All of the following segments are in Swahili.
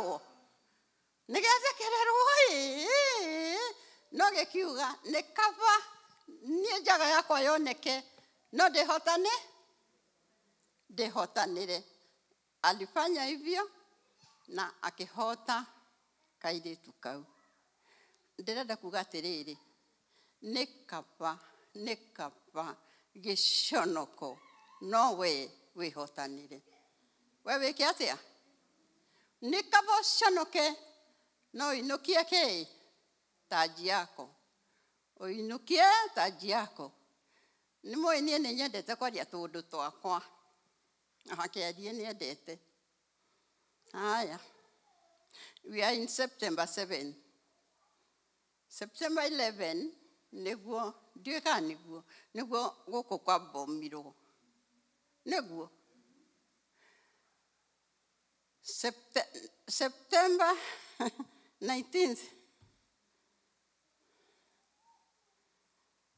gĩkĩrorwo nĩgĩathekererwo no gĩkiuga nĩ kaba niĩ njaga yakwa yoneke no ndĩhotanĩre. Alifanya hivyo na akĩhota kairĩtu kau. Ndĩrenda kuga atĩrĩrĩ, nĩ kaba gĩconoko no we wĩhotanĩre. We wĩke atĩa? Nĩ kaba ũconoke no ũinũkie kĩ? Taji yako. Ũinũkie taji yako. Nĩ mũĩ niĩ nĩ nyendete kwaria tũũndũ twakwa. Akĩaria nĩ endete. Haya. We are in September 7. September 11 nĩguo ndiũĩ kana nĩguo gũkũ kwa bomirwo. Nĩguo. September 19th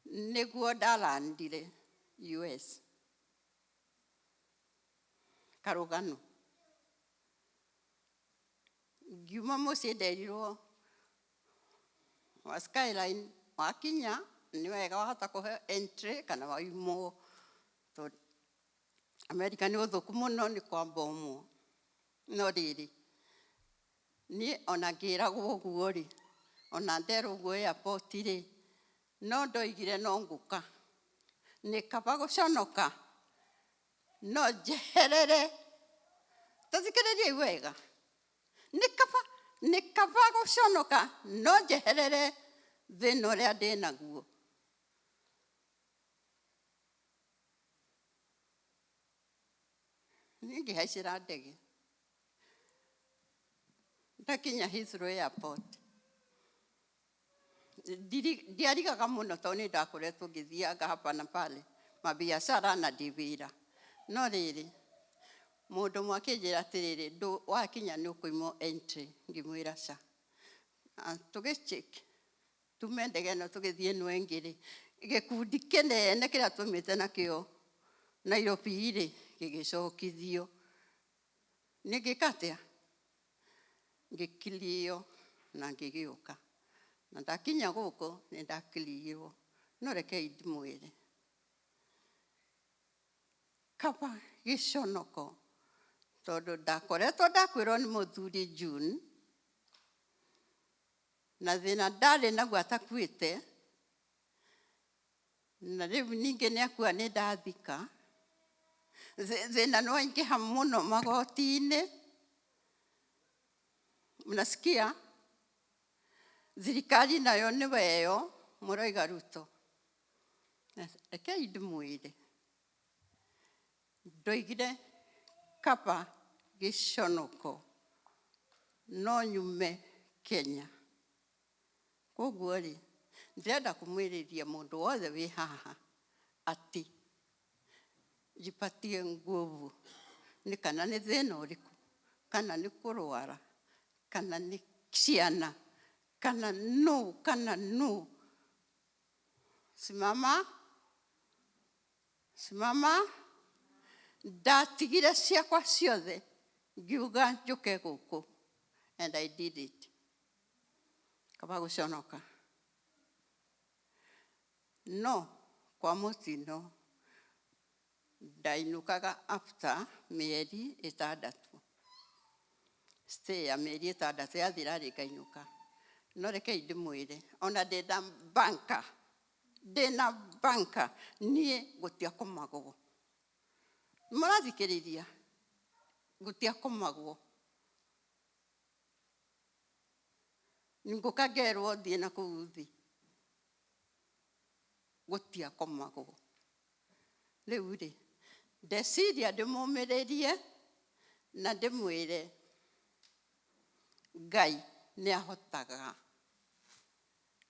nĩguo ndalandire US. Karũgano. Ngiuma mũciĩ nderirwo wa Skyline wakinya nĩ wega wahota kũhe entry kana waimwo. America nĩ ũthũku mũno nĩ kwa bomo. No rĩrĩ niĩ ona ngĩragwo ũguo rĩ, ona nderwo ũguo airport rĩ, no ndoigire no ngũka. Nĩ kaba gũconoka no njeherere. Tũthikĩrĩriei wega. Nĩ kaba gũconoka no njeherere thĩna ũrĩa ndĩ naguo. Niĩ ngĩhaicĩra ndege. Ndakinya Heathrow Airport. Ndiarigaga mũno tondũ nĩ ndakoretwo ngĩthianga hapa na pale mabiacara na ndĩ wĩra. No rĩrĩ mũndũ ũmwe akĩnjĩra atĩrĩrĩ wakinya nĩ ũkũimwo entry. Ngĩmwĩra ca. Tũgĩcheck tume ndege ĩno tũgĩthiĩ ĩno ĩngĩ rĩ, gĩkundi kĩnene kĩrĩa tũmĩte nakĩo Nairobi rĩ gĩgĩcokithio. Nĩ ngĩka atĩa? Ngĩkilio na ngĩgĩũka. Na ndakinya gũkũ nĩ ndakilirwo. No rekei ndĩmwĩre. Kaba gĩconoko tondũ ndakoretwo ndakwĩrwo nĩ mũthuri June na thĩna ndarĩ naguo atakuĩte na rĩu ningĩ nĩ akua nĩ ndathika. Thĩna nĩ waingĩha mũno magoti-inĩ. Mnasikia? Thirikari nayo nĩ weyo mũroiga Ruto. Rekei ndĩmwĩre. Ndoigire kaba gĩconoko no nyume Kenya. Koguo rĩ ndĩrenda kũmwĩrĩria mũndũ wothe wĩ haha atĩ jipatie nguvu. Nĩ kana nĩ thĩna ũrĩkũ, kana nĩ kũrwara, kana nĩ ciana, kana no. Simama. Ndatigire ciakwa ciothe ngiuga njũke gũkũ. And I did it. Kaba gũconoka. No kwa mũtino ndainũkaga after mĩeri 6. Stay ya mĩeri 6 yathira rĩ ngainũka. No rekei ndĩmwĩre ona ndĩna banka niĩ gũtiakũmagwo. Mũrathikĩrĩria gũtiakũmagwo. Ngũka ngerwo thiĩ na kũu thĩ. Gũtiakũmagwo. Rĩu rĩ ndeciria ndĩmũmĩrĩrie na ndĩmwĩre Ngai nĩ ahotaga.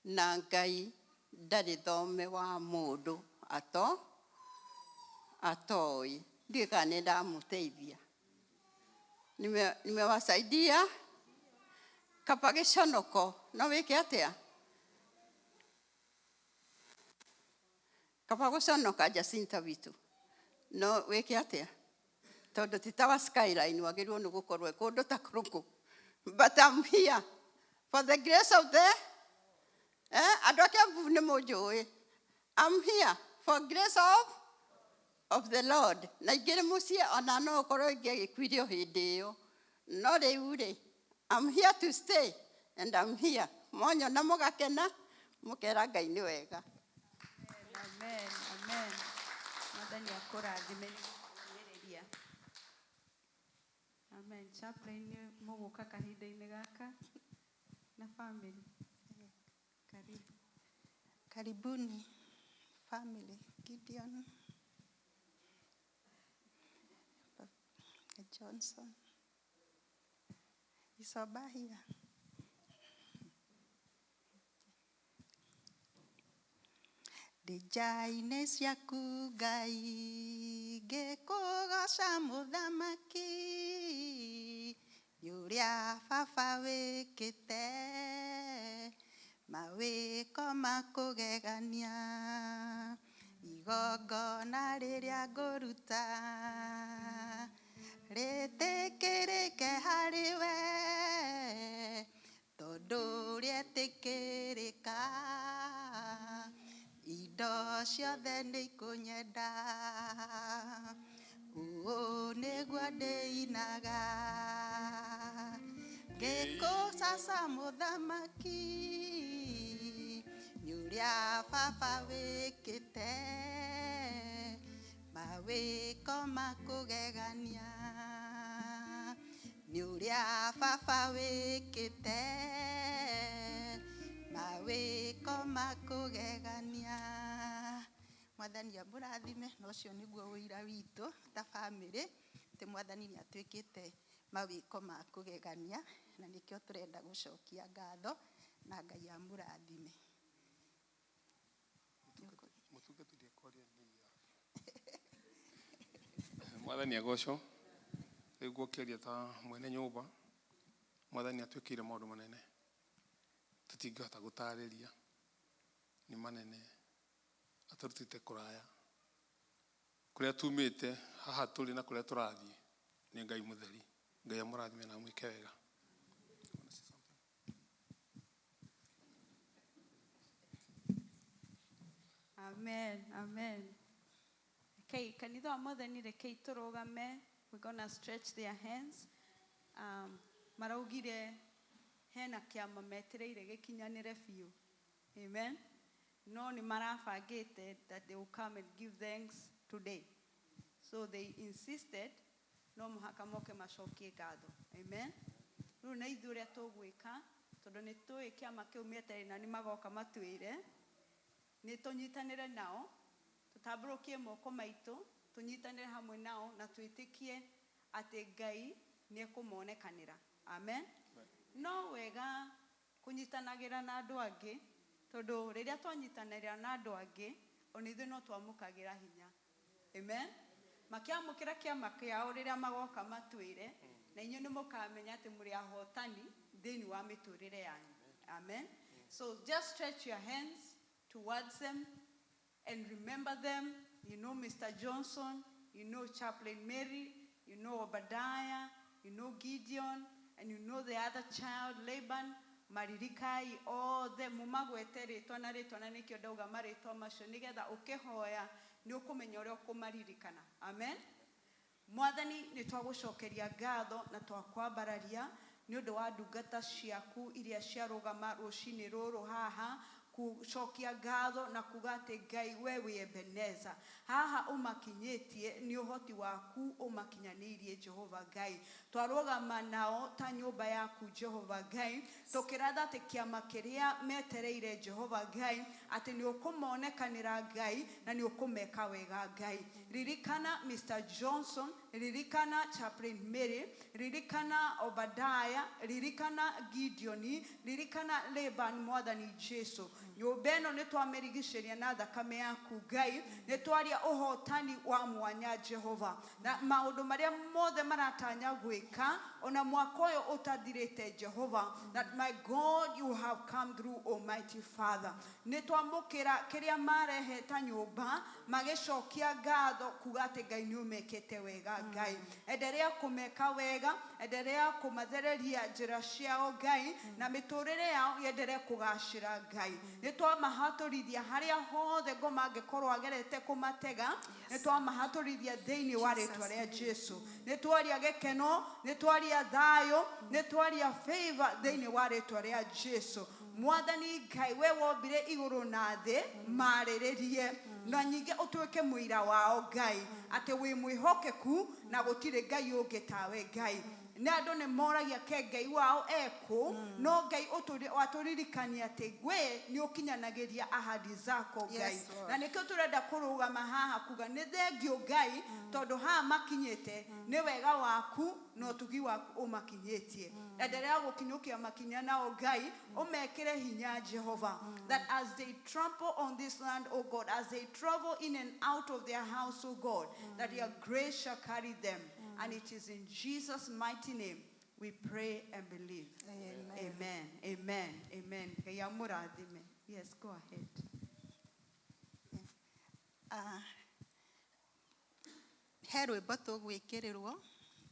Na Ngai ndarĩ thome wa mũndũ atoĩ. Ndiũĩ kana nĩ ndamũteithia. Nimewasaidia. Kaba gĩconoko no wĩke atĩa? Kaba gũconoka Jacinta witũ no wĩke atĩa? Tondũ ti ta wa Skyline wagĩrĩirwo nĩ gũkorwo kũndũ ta kũrũkũ but I'm here for the grace of the I'm here for grace of the Lord. Na igere musia ona no koro igekwirio hindi yo. No reure. I'm here to stay and I'm here. Monyo na mugakena mukera Ngai ni wega. Amen. Amen. Madani akora dimeni. Amen. Chaplain muguka kahinda-ini gaka na family. Karibu. Karibuni family. Gideon, Johnson, Isobahia. Dejaine ciaku Ngai ngĩkũgoca mũthamaki ũrĩa baba wĩkĩte mawĩko makũgegania igongona rĩrĩa ngũruta rĩtĩkĩrĩke harĩwe tondũ rĩetĩkĩrĩka indo ciothe nĩikũnyenda ũũ nĩguo ndĩinaga ngĩkũcaca mũthamaki ũrĩa baba wĩkĩte mawĩko makũgegania nĩ ũrĩa baba wĩkĩte mawĩko makũgegania. Mwathani amũrathime na ũcio nĩguo wĩira witũ ta bamĩrĩ atĩ Mwathani nĩ atuĩkĩte mawĩko makũgegania na nĩkĩo tũrenda gũcokia ngatho na Ngai amũrathime. Mwathani agocwo rĩu ngũkĩaria ta mwene nyũmba. Mwathani atuĩkĩire maũndũ manene tũtingĩhota gũtarĩria, nĩ manene, atarutĩte kũraya kũrĩa tumĩte haha tũrĩ na kũrĩa tũrathiĩ nĩ Ngai mũtheri. Ngai amũrathime na mwĩke wega. Amen. Amen. Okay, kanitha wa Mwathani rekei tũrũgame. We're gonna stretch their hands. Maraugire hena kĩama metereire gĩkinyanĩre biũ. Amen. No nĩ marabangĩte that they will come and give thanks today. So they insisted no mũhaka moke macokie ngatho. Amen. Rĩu nĩ ithuĩ ũrĩa tũgwĩka tondũ nĩ tũĩ kĩama kĩu metereire na nĩ magoka matuĩre. Nĩ tũnyitanĩre nao, tũtambũrũkie moko maitũ, tũnyitanĩre hamwe nao na twĩtĩkie atĩ Ngai nĩ ekũmonekanĩra. Amen. No wega kunyitanagĩra na andũ angĩ tondũ rĩrĩa twanyitanagĩra na andũ angĩ ona ithuĩ no twamũkagĩra hinya. Amen. Makiamũkĩra kĩama kĩao rĩrĩa magoka matuĩre na inyuĩ nĩ mũkamenya atĩ mũrĩ ahotani thĩinĩ wa mĩtũrĩre yanyu. Amen. So just stretch your hands towards them and remember them. You know Mr. Johnson, you know Chaplain Mary, you know Obadiah, you know Gideon, and you know the other child, Laban, Maririkai, all them. Mumagwete rĩtwa na nĩkĩo ndauga marĩtwa macio nĩgetha ũkĩhoya nĩ ũkũmenya ũrĩa ũkũmaririkana. Amen. Mwathani nĩ twagũcokeria ngatho na twakwambararia nĩ ũndũ wa ndungata ciaku iria ciarũgama rũcinĩ rũrũ haha kucokia ngatho na kuga atĩ Ngai we wĩ Ebeneza. Haha ũmakinyĩtie nĩ ũhoti waku ũmakinyanĩirie Jehova Ngai. Twarũgama nao ta nyũmba yaku Jehova Ngai tũkĩratha atĩ kĩama kĩrĩa metereire Jehova Ngai atĩ nĩ ũkũmonekanĩra Ngai na nĩ ũkũmeka wega Ngai. Ririkana Mr. Johnson, ririkana Chaplain Mary, ririkana Obadiah, ririkana Gideoni, ririkana Laban Mwathani Jesu. Nyũmba ĩno nĩ twamĩrigicĩria na thakame yaku Ngai, nĩ twaria ũhotani wa mwanya Jehova na maũndũ marĩa mothe maratanya gwĩka ona mwaka ũyũ ũtathirĩte Jehova, that my God you have come through, Almighty Father. Nĩ twamũkĩra kĩrĩa marehe ta nyũmba magĩcokia ngatho kuga atĩ Ngai nĩ ũmekĩte wega Ngai. Endelea kũmeka wega, endelea kũmathereria njĩra ciao Ngai, na mĩtũrĩre yao yendelee kũgacĩra Ngai. Nĩ twamahatũrithia harĩa hothe ngoma angĩkorwo agerete kũmatega, nĩ twamahatũrithia thĩinĩ wa rĩĩtwa rĩa Jesũ. Nĩ twaria gĩkeno, nĩ twaria thayũ, nĩ twaria favor thĩinĩ wa rĩĩtwa rĩa Jesũ. Mwathani Ngai, we wombire igũrũ na thĩ marĩrĩrie, na nyingĩ ũtuĩke mũira wao Ngai, atĩ wĩ mwĩhokeku na gũtirĩ Ngai ũngĩ tawe Ngai. Na andũ nĩ moragia ke Ngai wao ekũ, no Ngai watũririkania atĩ we nĩ ũkinyanagĩria ahadi zako Ngai. Na nĩkĩo tũrenda kũrũgama haha kuga nĩ thengio Ngai, tondũ haha makinyĩte nĩ wega waku na ũtugi waku ũmakinyĩtie. Endelea gũkinyũkia makinya nao Ngai, ũmekĩre hinya Jehova, that as they trample on this land, O God, as they travel in and out of their house, O God, that your grace shall carry them. And it is in Jesus' mighty name we pray and believe. Amen. Amen. Amen. Amen. Yes, go ahead. He rwĩmbo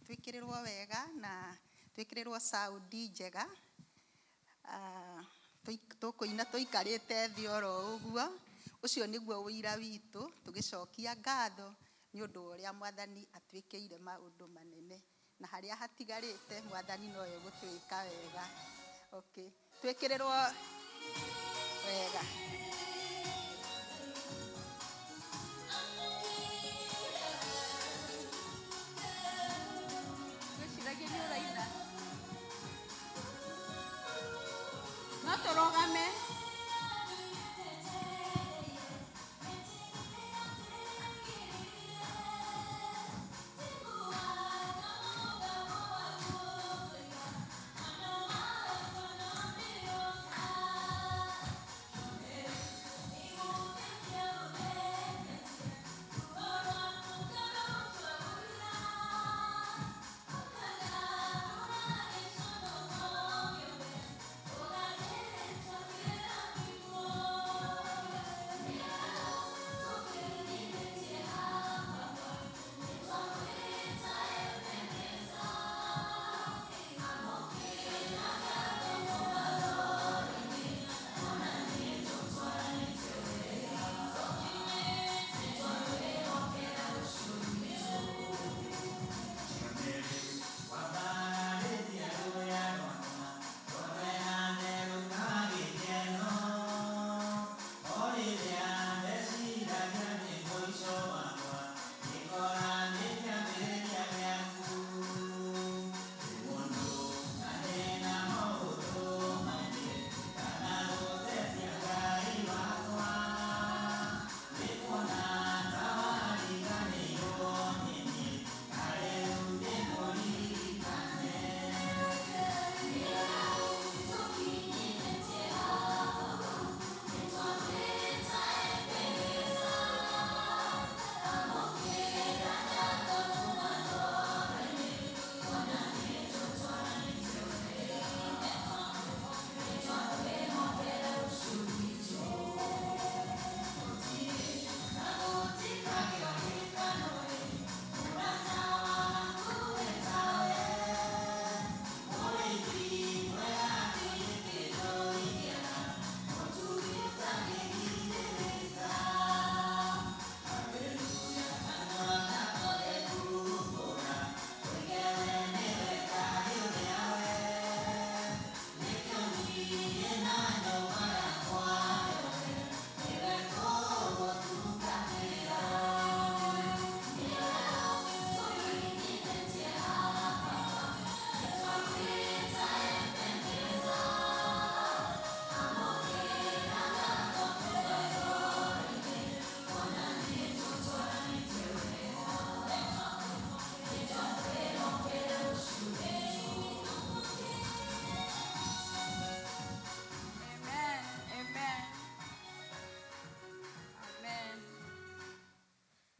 twĩkĩrĩrwo wega na twĩkĩrĩrwo saudi njega. Tũkũina tũikarĩte thĩ oro ũguo. Ũcio nĩguo ũira witũ, tũgĩcokia ngatho nĩ ũndũ ũrĩa Mwathani atwĩkĩire maũndũ manene, na harĩa hatigarĩte Mwathani no egũtwĩka wega. Okay, twĩkĩrĩrwo wega. No tũrũgame.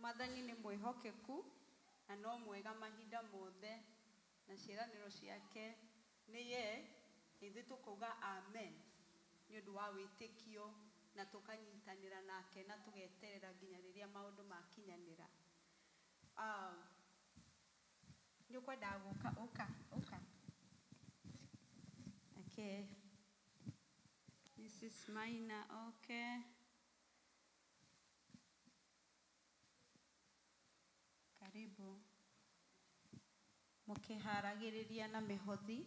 Mwathani nĩ mwĩhokeku na no mwega mahinda mothe, na ciĩranĩro ciake nĩ ye, ithuĩ tũkauga amen nĩ ũndũ wa wĩtĩkio na tũkanyitanĩra nake na tũgeterera nginya rĩrĩa maũndũ makinyanĩra. Nĩ ũkwendaga gũka. Okay. This is minor, okay. Karibu. Mũkĩharagĩrĩria na mĩhothi.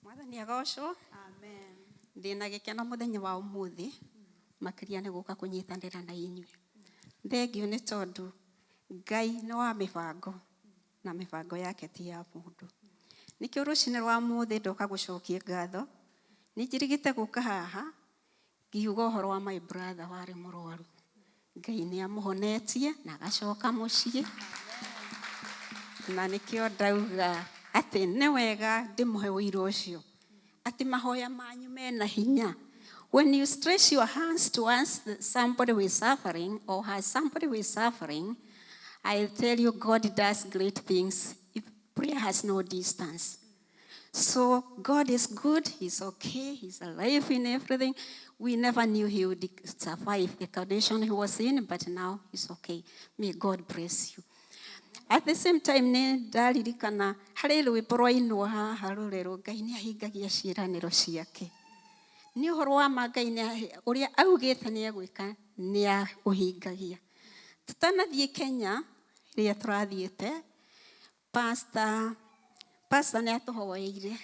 Mwathani agocwo. Amen. Ndĩna gĩkeno mũthenya wa ũmũthĩ makĩria nĩ gũka kũnyitanĩra na inyuĩ. Thengiũ nĩ tondũ Ngai nĩ wa mĩbango na mĩbango yake ti ya mũndũ. Nĩkĩo rũcinĩ rwa ũmũthĩ ndoka gũcokia ngatho. Nĩ njirigĩte gũka haha ngiuga ũhoro wa my brother warĩ mũrwaru. Ngai nĩ amũhonetie na agacoka mũciĩ. Na nĩkĩo ndauga atĩ nĩ wega ndĩmũhe ũira ũcio. Atĩ mahoya manyu mena hinya. When you stretch your hands towards somebody who is suffering or has somebody who is suffering, I tell you God does great things. If prayer has no distance. So God is good, He's okay, He's alive in everything. We never knew He would survive the condition He was in, but now He's okay. May God bless you. At the same time, nĩ ndaririkana harĩ rwĩmbo rwainwo haha rũrerwo Ngai nĩ ahingagia ciĩranĩro ciake. Nĩ ũhoro wa ma Ngai ũrĩa augĩte nĩ egwĩka nĩ aũhingagia. Tũtanathiĩ Kenya rĩrĩa tũrathiĩte, pastor nĩ atũhoeire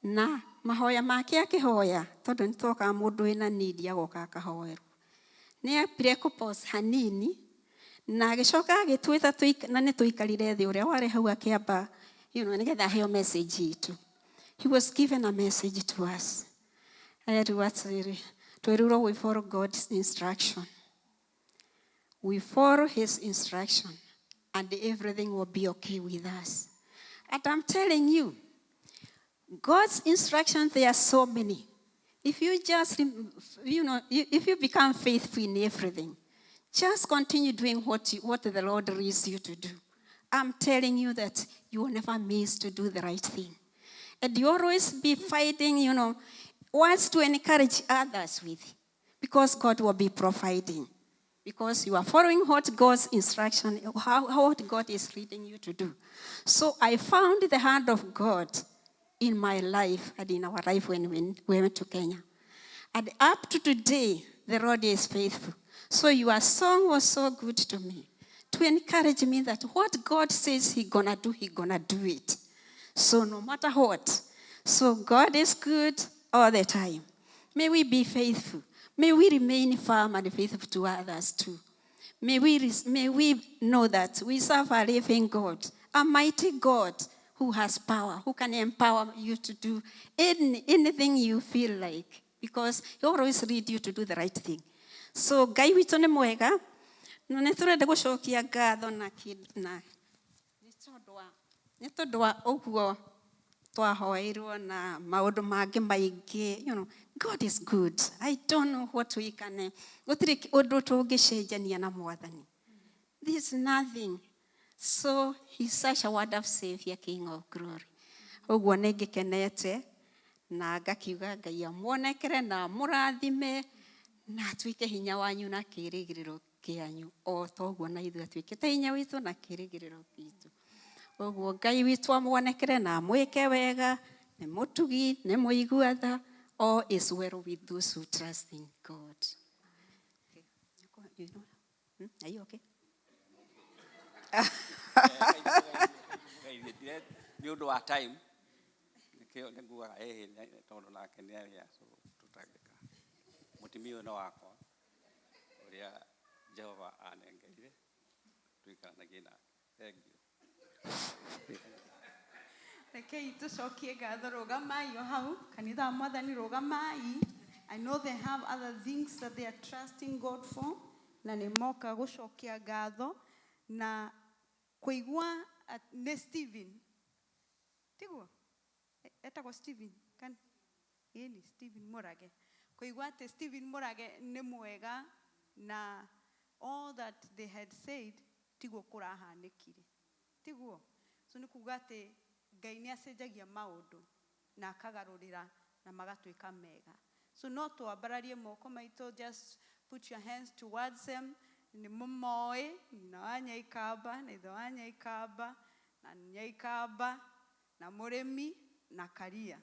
na mahoya make akĩhoya tondũ nĩ twokaga mũndũ wĩna need agoka akahoerwo. Nĩ ambire kũpause hanini na agĩcoka agĩtwĩta na nĩ tũikarire thĩ ũrĩa warĩ hau akĩamba nĩgetha aheo message itũ. He was given a message to us. Twerũrwo we follow God's instruction. We follow His instruction and everything will be okay with us. And I'm telling you, God's instructions, there are so many. If you just, if you become faithful in everything, just continue doing what the Lord leads you to do. I'm telling you that you will never miss to do the right thing. And you always be fighting, words to encourage others with. Because God will be providing. Because you are following what God's instruction, what God is leading you to do. So I found the hand of God in my life and in our life when we went to Kenya. And up to today, the Lord is faithful. So your song was so good to me, to encourage me that what God says He's gonna do it. So no matter what. So God is good all the time. May we be faithful. May we remain firm and faithful to others too. May we know that we serve a living God, a mighty God who has power, who can empower you to do anything you feel like, because He always leads you to do the right thing. So, Ngai witũ nĩ mwega, na nĩ tũrenda gũcokia ngatho na nĩ tondũ wa ũguo twahoeirwo na maũndũ mangĩ maingĩ. God is good. I don't know what we can. Gũtirĩ ũndũ tũngĩcenjania na Mwathani. There's nothing. So He's such a wonderful Savior, King of glory. Ũguo nĩ ngĩkenete na ngakiuga Ngai amwonekere na mũrathime na atuĩke hinya wanyu na kĩĩrĩgĩrĩro kĩanyu, o toguo na ithuĩ atuĩkĩte hinya witũ na kĩĩrĩgĩrĩro gitũ. Ũguo Ngai witũ amwonekere na amwĩke wega, nĩ mũtugi, nĩ mũigua tha. All is well with those who trust in God. Okay. Are you okay? You do our time. Mutimio na wako uria Jehova anengeire tuikana gina. Thank you. Rekei tucokie ngatho, rũgamai o hau, kanitha wa Mwathani rũgamai. I know they have other things that they are trusting God for, na nĩ moka gũcokia ngatho na kũigua nĩ Stephen. Tiguo? Etagwo Stephen. Ĩni Stephen Murage. Kũigua atĩ Stephen Murage nĩ mwega na all that they had said tiguo kũrahanĩkire. Tiguo? So nĩ kuga atĩ Ngai nĩ acenjagia maũndũ na akagarũrĩra na magatuĩka mega. So no twambararie moko maitũ, just put your hands towards him. Nĩ mũmoĩ, nyina wa Nyaikamba, na ithe wa Nyaikamba, na Nyaikamba, na mũrĩmi, na Karia.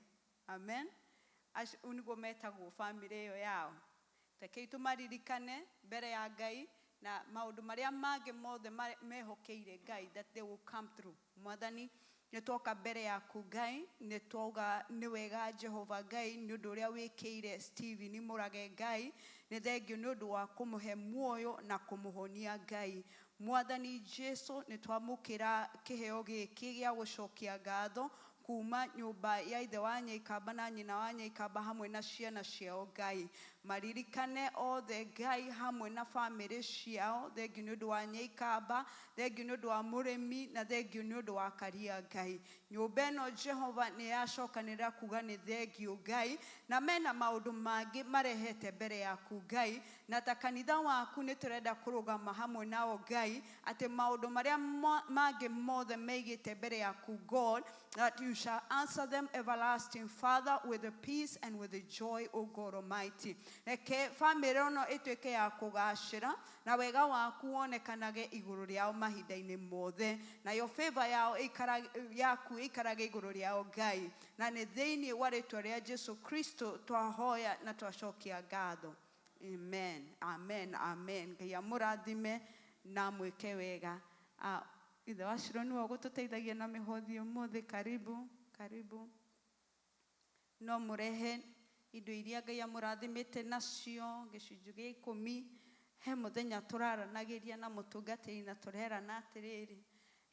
Amen. Ũguo nĩguo metagwo family ĩyo yao. Rekei tũmaririkane mbere ya Ngai na maũndũ marĩa mangĩ mothe mehokeire Ngai, that they will come through. Mwathani, nĩ twoka mbere yaku Ngai, nĩ twauga nĩ wega Jehova Ngai nĩ ũndũ ũrĩa wĩkĩire Stephen Mũrage Ngai, nĩ thengio nĩ ũndũ wa kũmũhe muoyo na kũmũhonia Ngai. Mwathani Jesu, nĩ twamũkĩra kĩheo gĩkĩ gĩa gũcokia ngatho kuma nyũmba ya ithe wa Nyaikamba na nyina wa Nyaikamba hamwe na ciana ciao Ngai. Maririkane othe Ngai hamwe na family ciao, thengio nĩ ũndũ wa Nyaikamba, thengio nĩ ũndũ wa mũrĩmi, na thengio nĩ ũndũ wa Karia Ngai. Nyũmba ĩno Jehova nĩ yacokanĩrĩra kuga nĩ thengio Ngai, na mena maũndũ mangĩ marehete mbere yaku Ngai, na ta kanitha waku nĩ tũrenda kũrũgama hamwe nao Ngai, atĩ maũndũ marĩa mangĩ mothe meigĩte mbere yaku God, that you shall answer them, everlasting Father, with the peace and with the joy, O God Almighty. Reke family ĩno ĩtuĩke ya kũgacĩra, na wega waku wonekanage igũrũ rĩao mahinda-inĩ mothe, na your favor yaku ĩikarage igũrũ rĩao Ngai, na nĩ thĩinĩ wa rĩĩtwa rĩa Jesu Kristo twahoya na twacokia ngatho. Amen, amen, amen. Ngai amũrathime na mwĩke wega. Ithe wa Shiro nĩwe ũgũtũteithagia na mĩhothi ũmũthĩ. Karibu, karibu. No mũrehe indo iria Ngai amũrathimĩte nacio, gĩcunjĩ gĩa 10. He mũthenya tũraranagĩria na mũtungatĩri na tũrerana atĩrĩrĩ,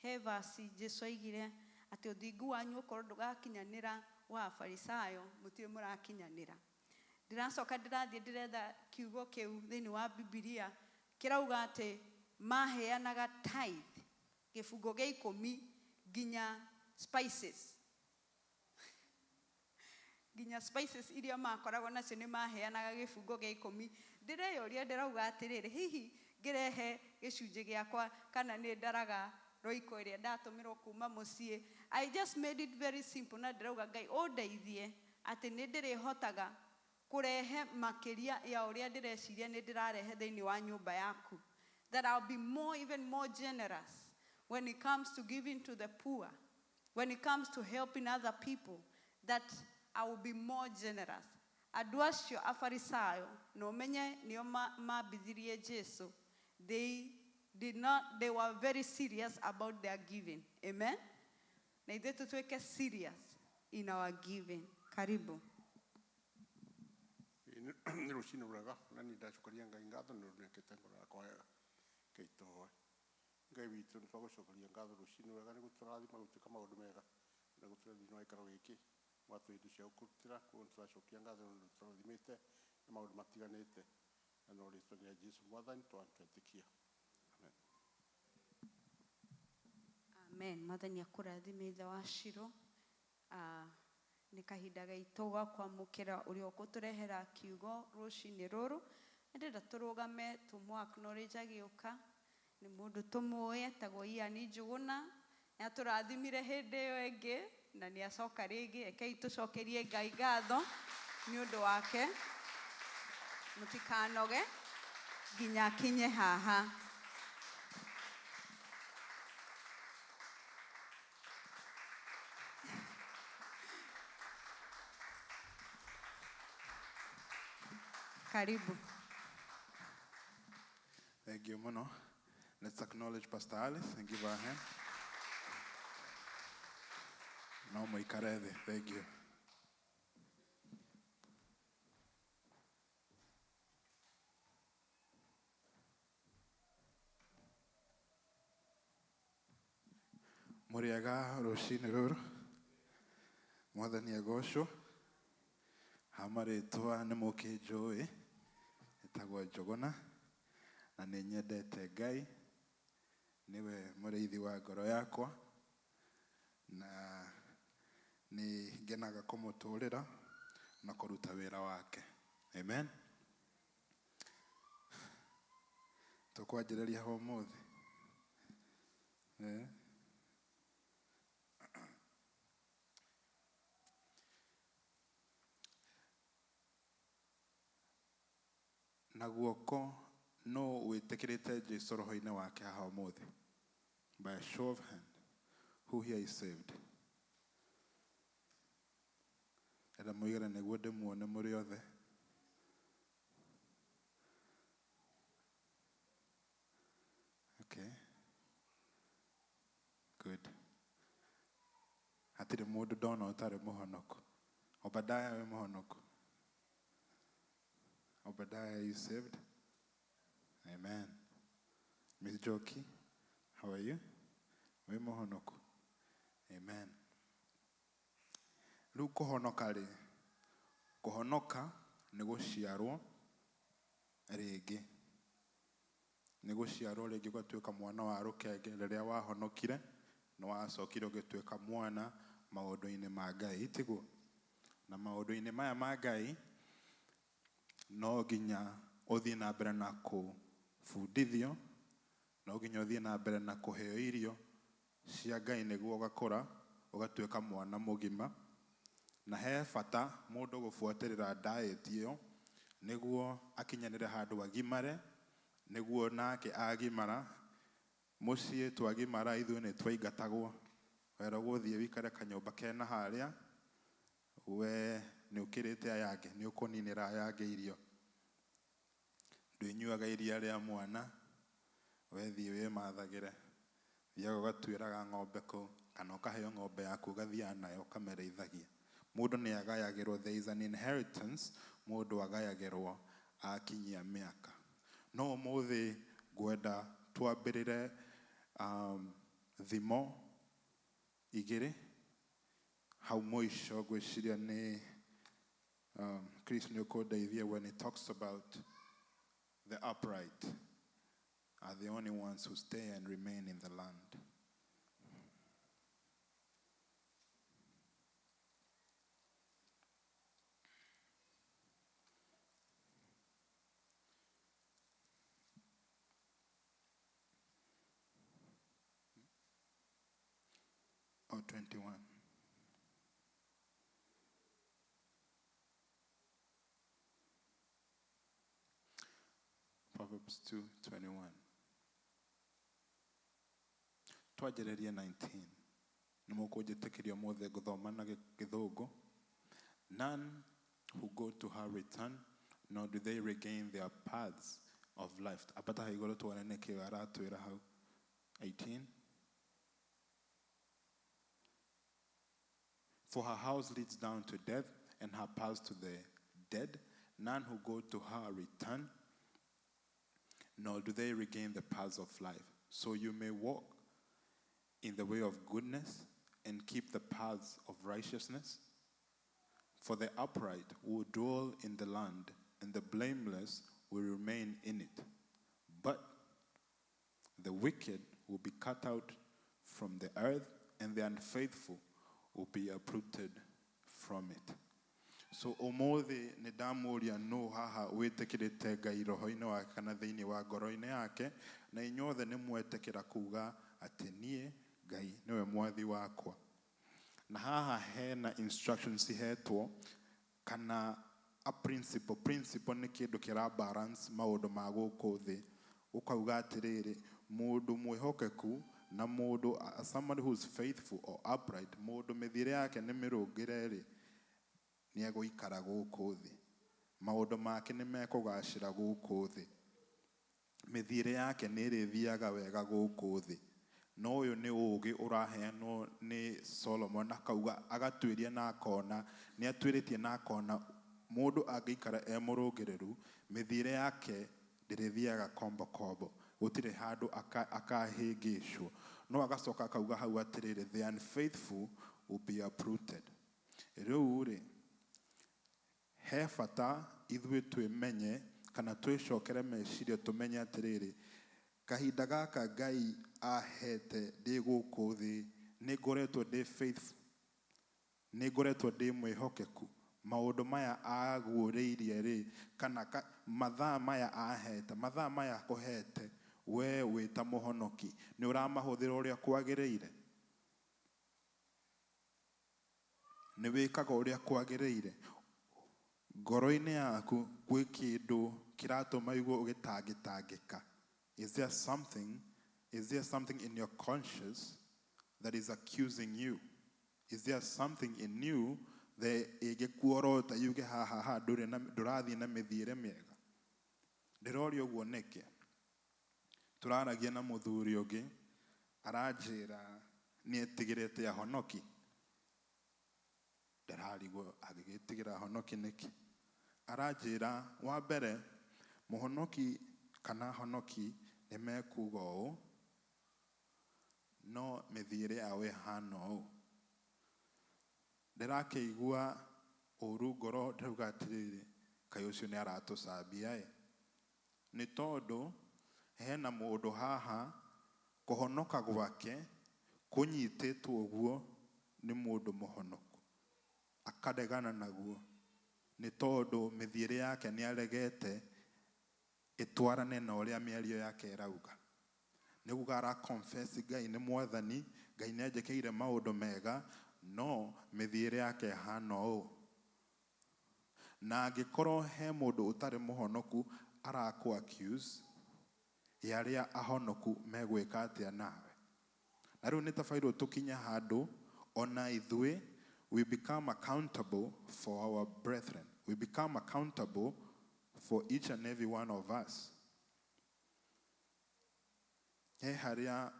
he vasi Jesũ aigire atĩ ũthingu wanyu ũkorwo ndũgakinyanĩra wa Afarisayo, mũtirĩ mũrakinyanĩra. Ndĩracoka ndĩrathiĩ ndĩretha kiugo kĩu thĩinĩ wa Bibilia kĩrauga atĩ maheanaga tithe, gĩbungo gĩa 10 nginya spices. Nginya spices iria makoragwo nacio nĩ maheanaga gĩbungo gĩa 10. Ndĩreyũria ndĩrauga atĩrĩrĩ, hihi ngĩrehe gĩcunjĩ gĩakwa kana nĩ ndaraga roiko ĩrĩa ndatũmĩrwo kuma mũciĩ. I just made it very simple, na ndĩrauga Ngai ũndeithie atĩ nĩ ndĩrĩhotaga kũrehe makĩria ya ũrĩa ndĩreciria nĩ ndĩrarehe thĩinĩ wa nyũmba yaku. That I'll be more, even more generous when it comes to giving to the poor, when it comes to helping other people, that I will be more generous. Andũ acio Afarisayo, no menye nĩo mambithirie Jesu. They were very serious about their giving. Amen? Na ithuĩ tũtuĩke serious in our giving. Karibu. Nĩ rũcinĩ rwega, na nĩ ndacokeria Ngai ngatho nĩ ũndũ nĩekĩte ngoro yakwa wega. Ngai tũhoe. Ngai witũ nĩ twagũcokeria ngatho rũcinĩ rwega nĩ gũtũrathima gũtuĩka maũndũ mega na gũtũra thĩinĩ wa gĩikaro gĩkĩ. Mwatũ indo cia gũkũrutĩra, koguo nĩ tũracokia ngatho nĩ ũndũ tũrathimĩte na maũndũ matiganĩte. Na no rĩĩtwa rĩa Jesũ Mwathani twetĩkia. Amen. Amen. Mwathani akũrathime ithe wa Shiro. Nĩ kahinda gaitũ ga kwamũkĩra ũrĩa ũgũtũrehera kiugo rũcinĩ rũrũ. Ndĩrenda tũrũgame tũmũ acknowledge agĩũka. Nĩ mũndũ tũmũĩ etagwo Ian Njũgũna. Nĩ atũrathimire hĩndĩ ĩyo ĩngĩ na nĩ acoka rĩngĩ. Rekei tũcokerie Ngai ngatho nĩ ũndũ wake. Mũtikanoge nginya akinye haha. Karibu. Thank you, Mono. Let's acknowledge Pastor Alice and give her a hand. No muikare thĩ. Thank you. Mũrĩega rũcinĩ rũrũ. Mwathani agocwo. Hamarĩtwa nĩ mũkĩnjũĩ. Etagwo Njũgũna. Na nĩ nyendete Ngai. Niwe mũrĩithi wa ngoro yakwa. Na nĩ ngenaga kũmũtũrĩra na kũruta wĩra wake. Amen. Tũkwanjĩrĩria ho ũmũthĩ. na guoko no wĩtĩkĩrĩte Jesũ roho-inĩ wake haha ũmũthĩ? By a show of hand, who here is saved? Enda mũigane nĩguo ndĩmuone mũrĩ othe. Okay. Good. Hatirĩ mũndũ ndona ũtarĩ mũhonoku. Obadiah wĩ mũhonoku? Obadiah, are you saved? Amen. Miss Joki, how are you? Wĩ mũhonoku? Amen. Rĩu kũhonoka rĩ, kũhonoka nĩ gũciarwo rĩngĩ. Nĩ gũciarwo rĩngĩ ũgatuĩka mwana wa rũkenge rĩrĩa wahonokire, nĩ wacokire ũgĩtuĩka mwana maũndũ-inĩ ma Ngai, tiguo? Na maũndũ-inĩ maya ma Ngai no nginya ũthiĩ na mbere na kũbundithio, no nginya ũthiĩ na mbere na kũheo irio cia Ngai nĩguo ũgakũra ũgatuĩka mwana mũgima. Na he bata mũndũ gũbuatĩrĩra diet ĩyo nĩguo akinyanĩre handũ agimare, nĩguo nake agimara. Mũciĩ twagimara ithuĩ nĩ twaingatagwo, wera gũthiĩ wĩkare kanyũmba kena harĩa, we nĩ ũkĩrĩte aya angĩ, nĩ ũkũninĩra aya angĩ irio. Ndũnyuaga iria rĩa mwana, we thiĩ wĩmathagĩre, thiaga ũgatuĩraga ng'ombe kũu, kana ũkaheo ng'ombe yaku ũgathiaga nayo ũkamĩrĩithagia. Mũndũ nĩ agayagĩrwo, there is an inheritance mũndũ agayagĩrwo akinyia mĩaka. No ũmũthĩ ngwenda twambĩrĩre thimo igĩrĩ hau mũico. Ngwĩciria nĩ Chris nĩ ũkũndeithia when it talks about the upright are the only ones who stay and remain in the land. Or 21. Proverbs 2:21. Twanjĩrĩrie 19. Nĩ mũkũnjĩtĩkĩria mũthĩ gũthoma na Gĩthũngũ. None who go to her return, nor do they regain their paths of life. Apata ha igũrũ tuone nĩkĩ aratwĩra hau. 18. For her house leads down to death, and her paths to the dead. None who go to her return, nor do they regain the paths of life. So you may walk in the way of goodness and keep the paths of righteousness. For the upright will dwell in the land, and the blameless will remain in it. But the wicked will be cut out from the earth, and the unfaithful will be uprooted from it. So ũmũthĩ nĩ ndamũria nũ haha wĩtĩkĩrĩte Ngai roho-inĩ wake kana thĩinĩ wa ngoro-inĩ yake, na inyuothe nĩ mwetĩkĩra kuga atĩ niĩ Ngai nĩwe mwathi wakwa. Na haha hena instructions cihetwo kana a principle. Principle nĩ kĩndũ kĩra balance maũndũ ma gũkũ thĩ. Ũkauga atĩrĩrĩ, mũndũ mwĩhokeku na mũndũ, somebody who is faithful or upright, mũndũ mĩthiĩre yake nĩ mĩrũngĩre rĩ, nĩ egũikara gũkũ thĩ. Maũndũ make nĩ mekũgacĩra gũkũ thĩ. Mĩthiĩre yake nĩ ĩrĩthiaga wega gũkũ thĩ. No ũyũ nĩ ũũgĩ ũraheanwo nĩ Solomon, akauga agatuĩria na akona, nĩ atuĩrĩtie na akona mũndũ angĩikara e mũrũngĩrĩru, mĩthiĩre yake ndĩrĩthiaga kombo kombo, gũtirĩ handũ akahĩngĩcwo. No agacoka akauga hau atĩrĩrĩ, the unfaithful will be uprooted. Rĩu rĩ, he bata ithuĩ twĩmenye kana twĩcokere meciria tũmenye atĩrĩrĩ, kahinda gaka Ngai ahete ndĩ gũkũ thĩ, nĩ ngoretwo ndĩ faithful, nĩ ngoretwo ndĩ mwĩhokeku. Maũndũ maya aguũrĩirie rĩ, kana mathaa maya ahete, mathaa maya akũhete, we wĩ ta mũhonoki, nĩ ũramahũthĩra ũrĩa kwagĩrĩire? Nĩ wĩkaga ũrĩa kwagĩrĩire? Ngoro-inĩ yaku gwĩ kĩndũ kiratũma igue ũgĩtangĩtangĩka? Is there something in your conscience that is accusing you? Is there something in you that ĩgĩkuorota yuge haha ndũrathiĩ na mĩthiĩre mĩega? Ndĩroria ũguo nĩkĩ? Tũraragia na mũthuri ũngĩ aranjĩra nĩetigĩrĩte ahonoki. Ndararigwo agĩgĩtigĩra ahonoki nĩkĩ? Aranjĩra wa mbere mũhonoki kana ahonoki nĩmekuga ũũ, no mĩthiĩre yao ĩhana ũũ. Ndĩrakĩigua ũru ngoro ndauga atĩrĩrĩ, kaĩ ũcio nĩ aratũcambia ĩ. Nĩ tondũ hena mũndũ haha kũhonoka gwake kũnyitĩtwo ũguo nĩ mũndũ mũhonoku, akaregana naguo nĩ tondũ mĩthiĩre yake nĩaregete ĩtwarane na ũrĩa mĩario yake ĩrauga. Nĩguo ara confess Ngai nĩ mwathani, Ngai nĩanjĩkĩire maũndũ mega, no mĩthiĩre yake ĩhana ũũ. Na angĩkorwo he mũndũ ũtarĩ mũhonoku arakũ accuse, arĩa ahonoku megwĩka atĩa nawe? Na rĩu nĩtabairwo tũkinye handũ ona ithuĩ we become accountable for our brethren. We become accountable for each and every one of us. He harĩa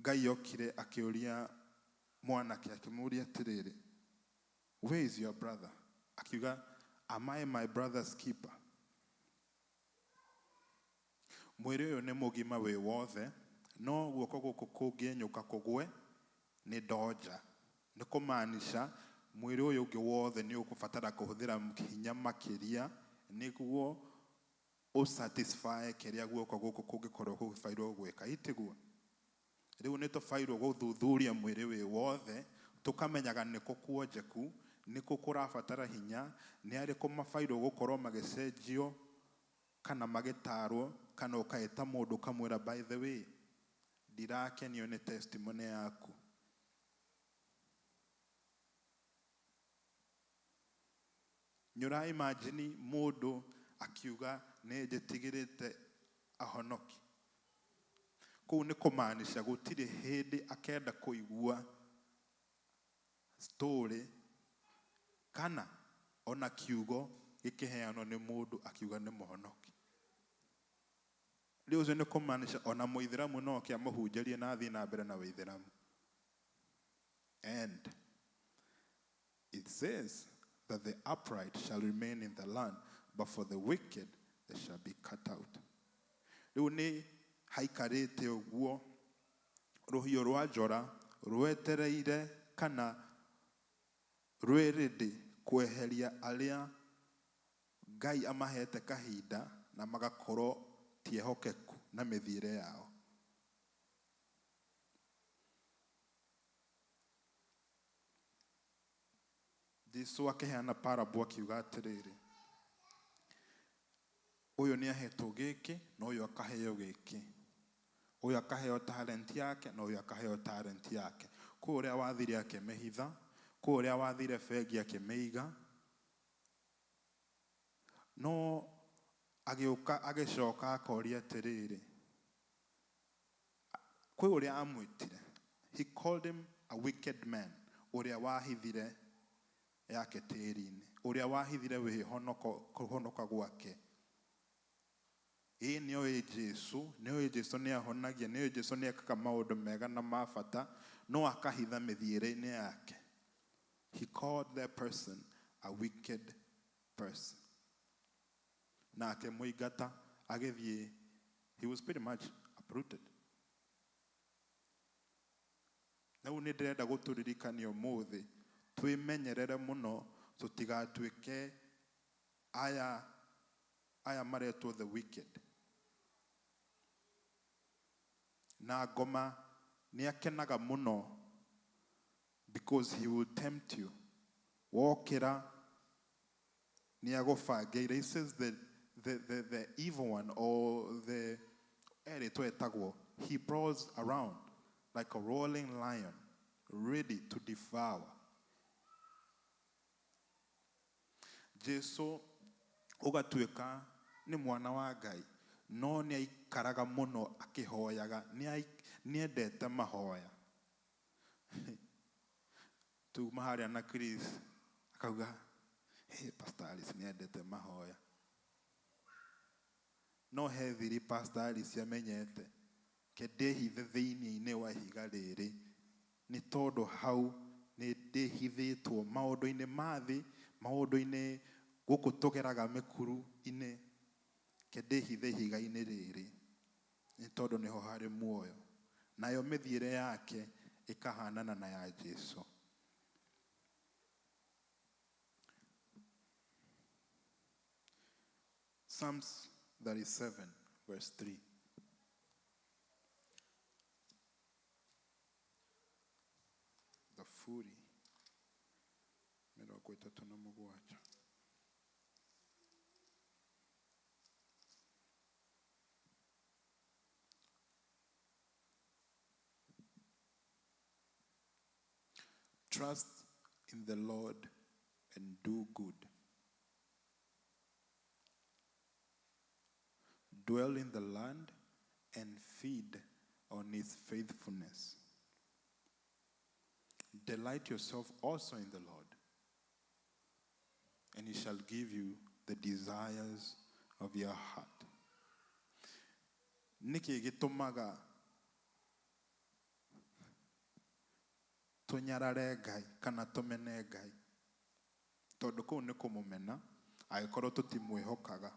Ngai okire akĩũria mwanake akĩmũria atĩrĩrĩ, where is your brother? Akiuga, am I my brother's keeper? Mwĩrĩ ũyũ nĩ mũgima wĩ wothe, no guoko gũkũ kũngĩenyũka kũgwe nĩ ndonja. Nĩ kũmaanisha mwĩrĩ ũyũ ũngĩ wothe nĩ ũkũbatara kũhũthĩra hinya makĩria nĩguo ũsatisfy kĩrĩa guoko gũkũ kũngĩkorwo gũgĩbairwo gwĩka. Itiguo rĩu nĩtũbairwo gũthuthuria mwĩrĩ wĩ wothe, tũkamenyaga nĩkũ kuonjeku, nĩkũ kũrabatara hinya, nĩ arĩkũ mabairwo gũkorwo magĩcenjio kana magĩtarwo, kana ũkaĩta mũndũ ũkamwĩra by the way, ndirakenio nĩ testimony yaku. Nyũra imagine mũndũ akiuga nĩnjĩtigĩrĩte ahonoki. Kũu nĩ kũmaanisha gũtirĩ hĩndĩ akenda kũigua story kana ona kiugo gĩkĩheanwo nĩ mũndũ akiuga nĩ mũhonoki. Rĩu ũcio nĩ kũmaanisha ona mũithĩramu no akĩamũhunjĩrie na athiĩ na mbere na wĩithĩramu. And it says that the upright shall remain in the land, but for the wicked they shall be cut out. Rĩu nĩ haikarĩte ũguo rũhiũ rwa njora rwetereire kana rwĩrĩndĩ kweheria arĩa Ngai amahete kahinda na magakorwo tiehokeku na mĩthiĩre yao. Jesũ akĩheana parable akiuga atĩrĩrĩ, ũyũ nĩ ahetwo gĩkĩ na ũyũ akaheo gĩkĩ, ũyũ akaheo talent yake na ũyũ akaheo talent yake. Kwĩ ũrĩa wathire akĩmĩhitha, kwĩ ũrĩa wathire bengi akĩmĩiga, no agĩũka agĩcoka akoria atĩrĩrĩ, kwĩ ũrĩa amwĩtire, he called him a wicked man, ũrĩa wahithire yake tĩri-inĩ, ũrĩa wahithire kũhonoka gwake. Ĩĩ nĩoĩ Jesũ nĩahonagia, nĩoĩ Jesũ nĩekaga maũndũ mega na ma bata, no akahitha mĩthiĩre-inĩ yake. He called that person a wicked person. Na akĩmũingata agĩthiĩ, he was pretty much uprooted. Na rĩu nĩndĩrenda gũtũririkania ũmũthĩ twĩmenyerere mũno tũtigatuĩke aya maretwo the wicked. Na ngoma nĩakenaga mũno because he will tempt you. Wokĩra nĩagũbangĩire. He says that the evil one or the etagwo, he prowls around like a rolling lion ready to devour. Jesũ ũgatuĩka nĩ mwana wa Ngai no nĩ aikaraga mũno akĩhoyaga nĩ endete mahoya tuma harĩa na Chris akauga hey, Pastor Alice nĩ endete mahoya no he thiri Pastor Alice amenyete ke ndĩhithe thĩinĩ wa ihiga rĩrĩ nĩ tondũ hau nĩ ndĩhithĩtwo maũndũ-inĩ ma thĩ maũndũ-inĩ gũkũ tũgeraga mĩkuru-inĩ ke ndĩhithe ihiga-inĩ rĩrĩ nĩ tondũ nĩho harĩ muoyo nayo mĩthiĩre yake ĩkahanana na ya Jesũ. Psalms 37 verse 3. Thaburi 37. Trust in the Lord and do good. Dwell in the land and feed on his faithfulness. Delight yourself also in the Lord, and he shall give you the desires of your heart. Niki gitumaga tunyarare Ngai kana tumene Ngai tondu kuu ni kumumena agikorwo tutimwihokaga.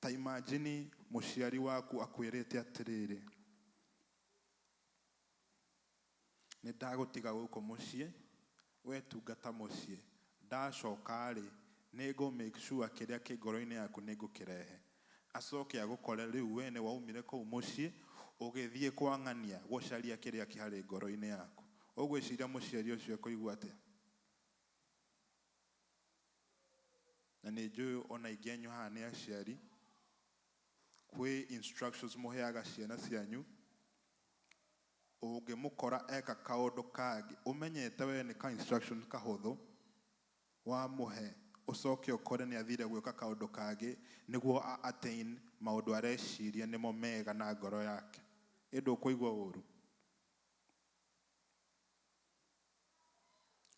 Ta imagine muciari waku akwirite atiriri ni ndagutiga guku mucii we tungata mucii ndacoka ri ni go make sure kiria ki ngoro-ini yaku ni ngukirehe acoke agukore riu we ni waumire kuu mucii ugithie kwang'ania gucaria kiria kihari ngoro-ini yaku ugwiciria muciari ucio kuigua atia? Na ni njui ona ingenyu haha ni aciari kwi instructions muheaga ciana cianyu ungimukora eka kaundu kangi umenyete we ni ka instruction kahuthu wa muhe ucoke ukore ni athire gwika kaundu kangi niguo attain maundu areciria nimo mega na ngoro yake indu kuigua uru.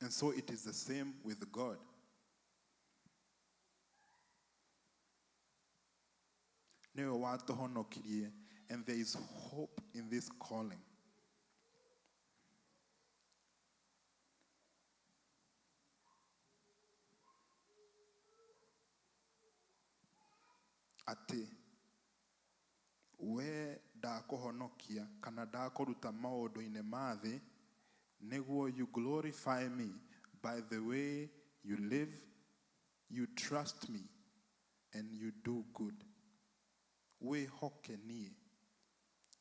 And so it is the same with God. Niwe watuhonokirie, and there is hope in this calling. Ati we ndakuhonokia kana ndakuruta maundu-ini ma thi niguo you glorify me by the way you live, you trust me, and you do good. Wihoke nie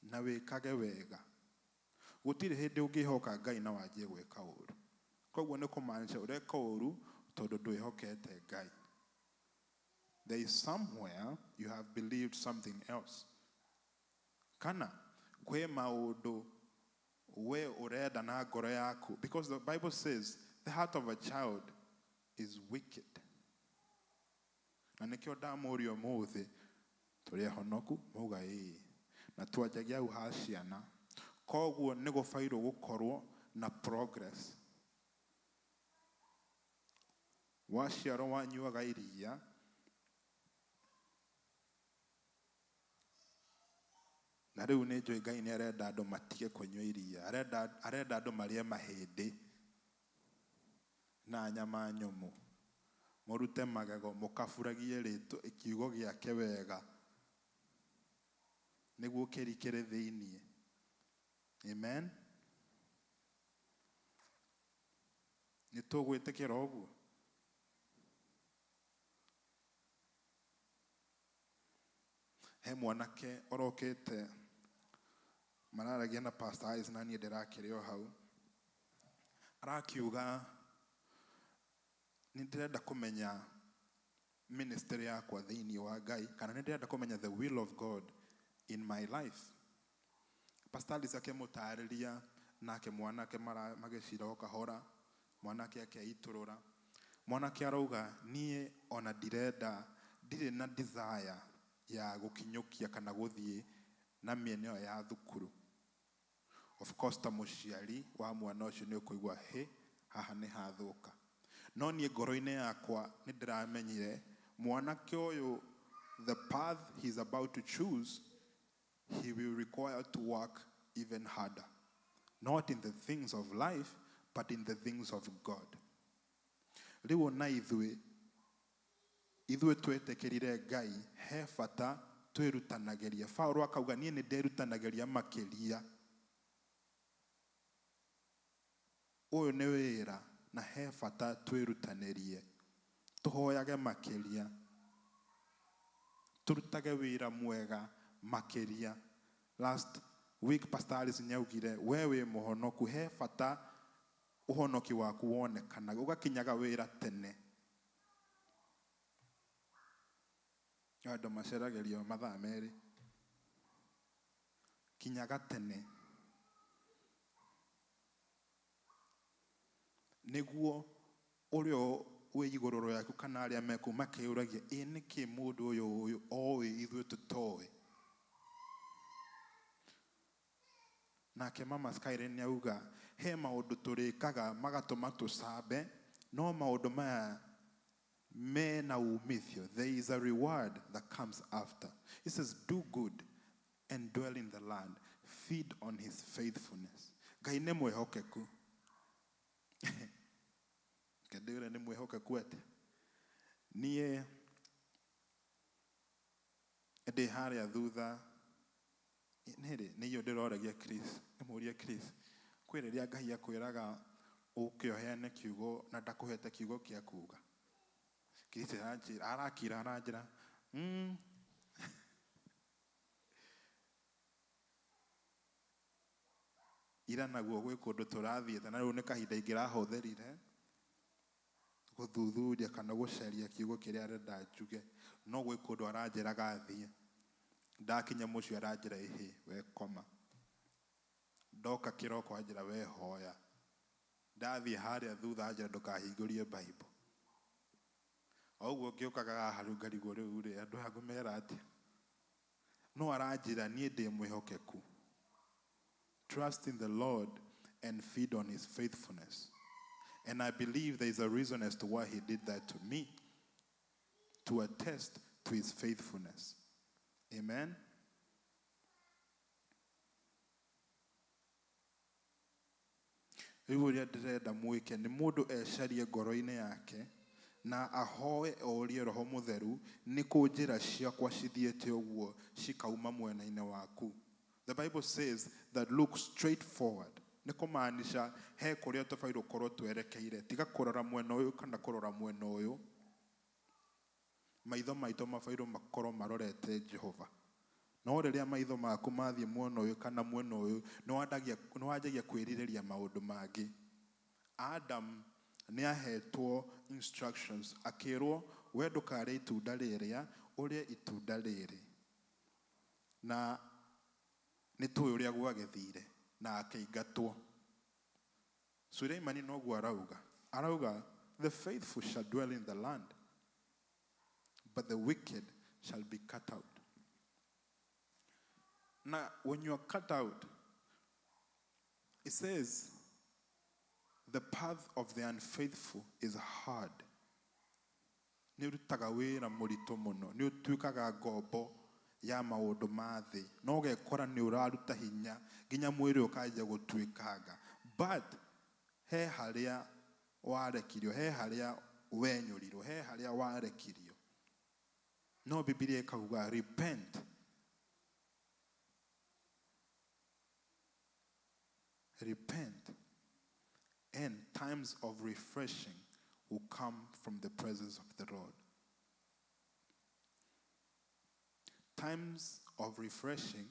na wikage wega. Gutire hindi ungihoka Ngai na wanjie gwika uru. Koguo ni kumaanisha ureka uru tondu ndwihokete Ngai. There is somewhere you have believed something else. Kana kwe maundu we urenda na ngoro yaku, because the Bible says the heart of a child is wicked. Na nikio ndamurio muthi turi honoku muga na twanjagia au ha ciana koguo ni gubairo gukorwo na progress. Waciaro wanyuaga iria na riu ni njui Ngai ni arenda andu matige kunyua iria, arenda andu marie mahindi na nyama nyumu, murute magego mukaburagie ritu ikiugo giake wega niguo kirikire thiini. Amen. Ni tugwitikira uguo? He mwanake orokete mararagia na Pastor Alice na niĩ ndĩrakĩrĩ o hau arakiuga nĩ ndĩrenda kũmenya ministry yakwa thĩinĩ wa Ngai kana nĩ ndĩrenda kũmenya the will of God in my life. Pastor Alice akĩmũtarĩria nake mwanake magĩcira o kahora, mwanake akeiturũra Mwanake arauga niĩ ona ndirenda ndirĩ na desire ya gũkinyũkia kana gũthiĩ na mĩena ĩyo ya thukuru. Of course ta mũciari wa mwana ũcio nĩ ũkũigua haha nĩ hathũka. No niĩ ngoro-inĩ yakwa nĩ ndĩramenyire mwanake ũyũ, the path he's about to choose, he will require to work even harder. Not in the things of life, but in the things of God. Rĩu ona ithuĩ twetĩkĩrire Ngai he bata twĩrutanagĩria. Paulo akauga niĩ nĩ nderutanagĩria makĩria. Ũyũ nĩ wĩra na he bata twĩrutanĩrie. Tũhoyage makĩria. Turutage wĩra mwega makĩria. Last week Pastor Alice nyaugire we wĩ mũhonoku, he bata ũhonoki waku wonekana ũgakinyaga wĩra tene. Andũ maceragĩrio mathaa merĩ. Kinyaga tene. Nĩguo ũrĩa wĩ igũrũ rĩaku kana arĩa meku makĩũragia nĩkĩ mũndũ ũyũ oĩ ithuĩ tũtoĩ. Nake Mama Skyler nĩauga he maũndũ tũrĩkaga magatũma tũcambe, no maũndũ maya mena umithio. There is a reward that comes after. He says, do good and dwell in the land. Feed on his faithfulness. Ngai nĩ mwĩhokeku. Kadĩra nĩ mwĩhokeku atĩ. Niĩ ndĩ harĩa thutha. Nĩ yo ndĩroragia Chris. Mũria Chris. Kwĩ rĩrĩa Ngai akwĩraga ũke ũheane kiugo na ndakũhete kiugo kĩa kuga. Chris arakira aranjĩra ira naguo gwĩ kũndũ tũrathiĩte na rĩu nĩ kahinda ingĩrahũthĩrire gũthuthuria kana gũcaria kiugo kĩrĩa arenda njuge. No gwĩ kũndũ aranjĩraga thiĩ. Ndakinya mũciĩ aranjĩra we koma. Ndoka kĩroko anjĩra we hoya. Ndathiĩ harĩa thutha anjĩra ndũkahingũrie Bible. Ũguo ngĩũkaga haru ngarigwo rĩu rĩ andũ aya ngũmera atĩa. No aranjĩra niĩ ndĩ mwĩhokeku. Trust in the Lord and feed on his faithfulness. And I believe there is a reason as to why he did that to me, to attest to his faithfulness. Amen. Rĩu ũrĩa ndĩrenda mwĩke nĩ mũndũ ecarie ngoro-inĩ yake na ahoe orie Roho Mũtheru nĩ kũ njĩra ciakwa cithiĩte ũguo cikauma mwena-inĩ waku. The Bible says that look straight forward. Nĩ kũmaanisha he kũrĩa tũbatiĩ gũkorwo twerekeire. Tiga kũrora mwena ũyũ kana kũrora mwena ũyũ. Maitho maitũ mabatiĩ makorwo marorete Jehova. No rĩrĩa maitho maku mathiĩ mwena ũyũ kana mwena ũyũ nĩ wanjagia kwĩrirĩria maũndũ mangĩ. Adam nĩ ahetwo instructions. Akĩrwo we ndũkarĩa itunda rĩrĩa, ũrĩe itunda rĩrĩ. Na nĩ tũĩ ũrĩa gwagĩthire na akĩingatwo. Suleimani noguo arauga the faithful shall dwell in the land, but the wicked shall be cut out. Now, when you are cut out, it says, the path of the unfaithful is hard. Nĩ ũrutaga wĩra mũritũ mũno. Nĩ ũtuĩkaga ngombo ya maũndũ ma thĩ. No ũgekora nĩ ũraruta hinya nginya mwĩrĩ ũkanjia gũtuĩkanga. But he harĩa warekirio, he harĩa wenyũrirwo, he harĩa warekirio. No Bibilia ĩkauga repent. Repent, and times of refreshing will come from the presence of the Lord. Times of refreshing,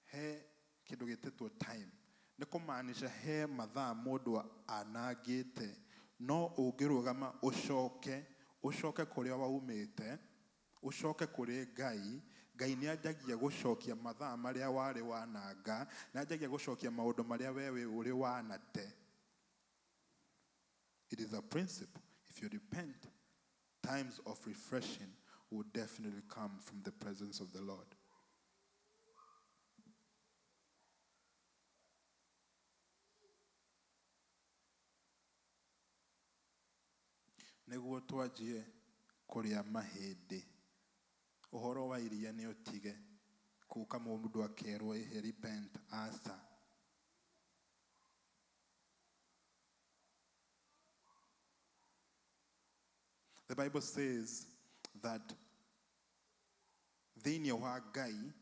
he kĩndũ gĩtetwo time. Nĩ kũmaanisha he mathaa mũndũ anangĩte, no ũngĩrũgama ũcoke kũrĩa waumĩte, ũcoke kũrĩ Ngai. Ngai nĩ anjagia gũcokia mathaa marĩa warĩ wananga, na anjagia gũcokia maũndũ marĩa wewe ũrĩ wanate. It is a principle. If you repent, times of refreshing will definitely come from the presence of the Lord. Nĩguo twanjie kũrĩa mahĩndĩ. Ũhoro wa iria nĩ ũtige. Kuka mũndũ akerwo repent, aca. The Bible says that thĩinĩ wa Ngai,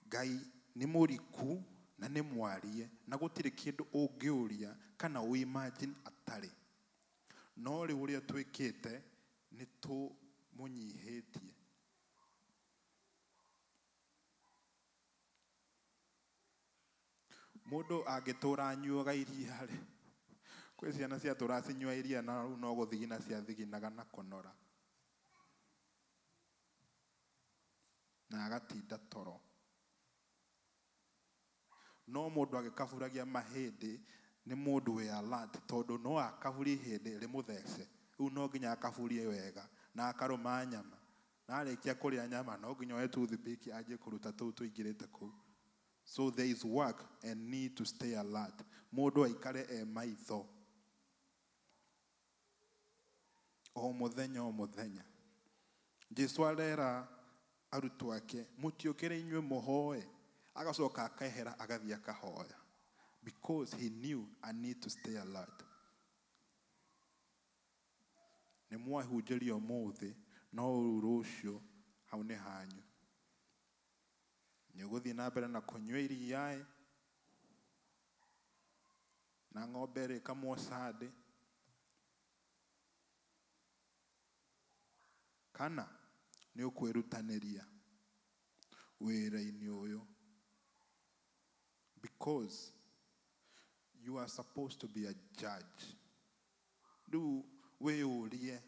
Ngai nĩ mũriku na nĩ mwarie na gũtirĩ kĩndũ ũngĩũria kana imagine atarĩ. No rĩu ũrĩa twĩkĩte nĩ tũmũnyihĩtie. Mũndũ angĩtũra anyuaga iria rĩ, kwĩ ciana ciatũra cinyua iria na rĩu no gũthigina ciathiginaga na kũnora. Na agatinda toro. No mũndũ agĩkaburagia mahĩndĩ nĩ mũndũ wĩ alert tondũ no akaburie ihĩndĩ rĩmũthece. Rĩu no nginya akaburie wega na akarũma nyama. Na arĩkia kũrĩa nyama no nginya oe toothpick anjie kũruta tũu tũingĩrĩte kũu. So there is work and need to stay alert. Mũndũ aikare maitho. O mũthenya. Jesu arera arutwo ake mũtiũkĩre inyuĩ mũhoe. Agacoka akehera agathiĩ akahoya. Because he knew I need to stay alert. Nĩ mwahunjĩrio ũmũthĩ no rũciũ hau nĩ hanyu. Nĩ ũgũthiĩ na mbere na kũnyua iria na ng'ombe ĩrĩkamwo Sunday. Kana nĩ ũkwĩrutanĩria wĩra-inĩ ũyũ. Because you are supposed to be a judge. Rĩu wĩyũrie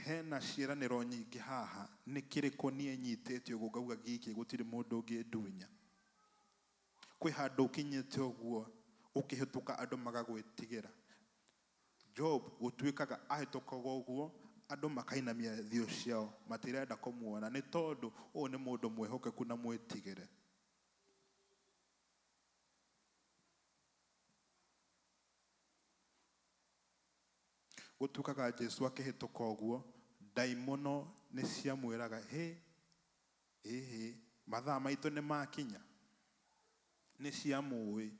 hena ciĩranĩro nyingĩ haha nĩ kĩrĩkũ niĩ nyitĩte ũguo ngauga gĩkĩ gũtirĩ mũndũ ũngĩndunya. Kwĩ handũ ũkinyĩte ũguo ũkĩhĩtũka andũ magagwĩtigĩra. Job gũtuĩkaga ahĩtũkaga ũguo andũ makainamia thiũ ciao matirenda kũmuona nĩ tondũ ũyũ nĩ mũndũ mwĩhokeku na mwĩtigĩre. Gũtuĩkaga Jesu akĩhĩtũka ũguo ndaimono nĩ ciamwĩraga mathaa maitũ nĩ makinya. Nĩ ciamũĩ.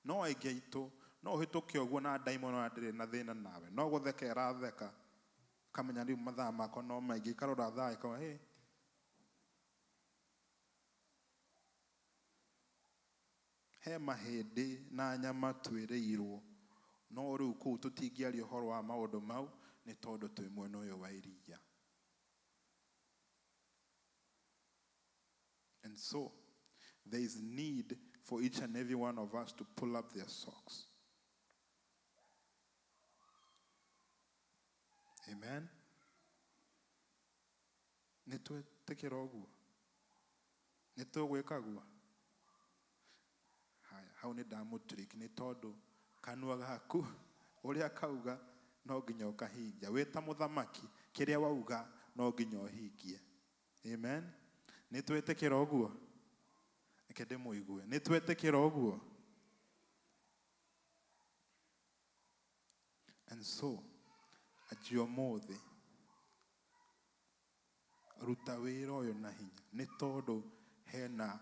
No aingĩ aitũ no ũhĩtũke ũguo na ndaimono na ndĩrĩ na thĩna nawe. No gũtheka ĩratheka. Kamenya rĩu mathaa makwa no maingĩ. Ikarora thaa ĩkauga he mahĩndĩ na nyama twĩrĩirwo. No rĩu kũu tũtingĩaria ũhoro wa maũndũ mau nĩ tondũ twĩ mwena ũyũ wa iria. And so there is need for each and every one of us to pull up their socks. Amen. Nĩ twĩtĩkĩra ũguo. Nĩ tũgwĩka guo. Haya, hau nĩ ndamũtrick nĩ tondũ kanua gaku ũrĩa kauga no nginya ũkahingia. Wĩ ta mũthamaki kĩrĩa wauga no nginya ũhingie. Amen. Nĩ twĩtĩkĩra ũguo. Reke ndĩmũigue. Nĩ twĩtĩkĩra ũguo. And so anjia ũmũthĩ ruta wĩra ũyũ na hinya nĩ tondũ hena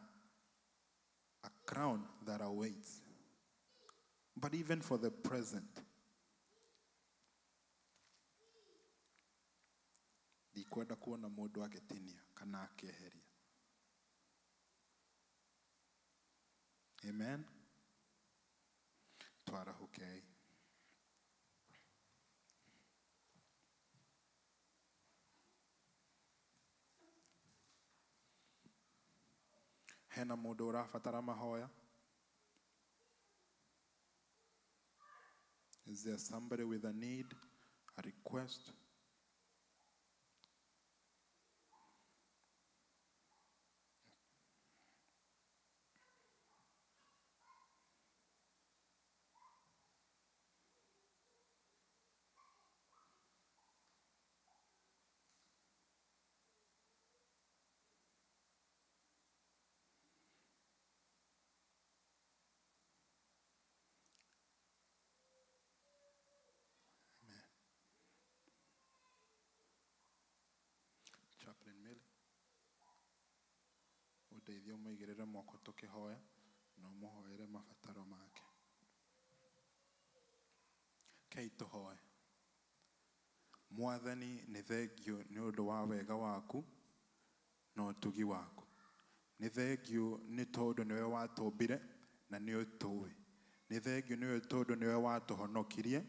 a crown that awaits. But even for the present, ndikwenda kuona mũndũ agĩtinia kana akĩeheria. Amen. Twarahũke. Hena mũndũ ũrabatara mahoya? Is there somebody with a need, a request? mũndeithie ũmũigĩrĩre moko tũkĩhoya na ũmũhoere mabataro make. Kei tũhoe. Mwathani, nĩ thengio nĩ ũndũ wa wega waku na ũtugi waku. Nĩ thengio nĩ tondũ nĩwe watũmbire na nĩ ũtũĩ. Nĩ thengio nĩ tondũ nĩwe watũhonokirie